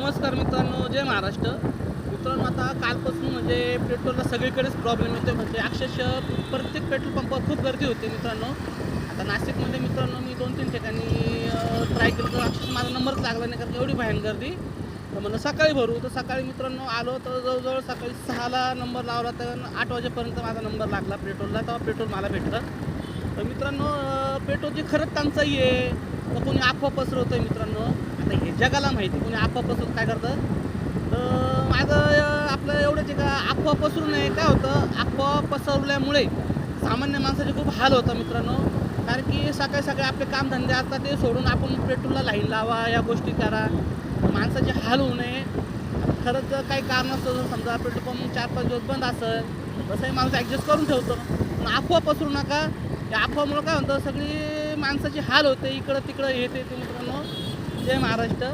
नमस्कार मित्रांनो, जय महाराष्ट्र. मित्रांनो, आता कालपासून म्हणजे पेट्रोलला सगळीकडेच प्रॉब्लेम येतो. म्हणजे अक्षरशः प्रत्येक पेट्रोल पंपावर खूप गर्दी होते मित्रांनो. आता नाशिकमध्ये मित्रांनो मी 2-3 ठिकाणी ट्राय केलं, तर अक्षरशः माझा नंबरच लागला नाही, कारण एवढी भयान गर्दी. तर म्हणलं सकाळी भरू, तर सकाळी मित्रांनो आलो, तर जवळजवळ सकाळी 6ला नंबर लावला, तर 8 वाजेपर्यंत माझा नंबर लागला पेट्रोलला. तेव्हा पेट्रोल मला भेटलं. तर मित्रांनो, पेट्रोलची खरंच टंचाई आहे, तर कोणी अफवा पसरवतं आहे मित्रांनो. आता हे जगाला माहिती, कोणी अफवा पसरवत काय करतं. तर माझं आपलं एवढंच आहे का, अफवा पसरू नये. काय होतं, अफवा पसरवल्यामुळे सामान्य माणसाचे खूप हाल होतात मित्रांनो. कारण की सकाळी सकाळी आपले कामधंदे असतात, ते सोडून आपण पेट्रोलला लाईन लावा, या गोष्टी करा, माणसाचे हाल होऊ नये. खरंच जर काही कारण असतं, जर समजा पेट्रोल पंप 4-5 दिवस बंद असेल, तसंही माणूस ॲडजस्ट करून ठेवतो. पण अफवा पसरू नका. या अफवामुळं काय होतं, सगळी माणसाची हाल होते, इकडं तिकडं हे ते मित्रांनो. जय महाराष्ट्र.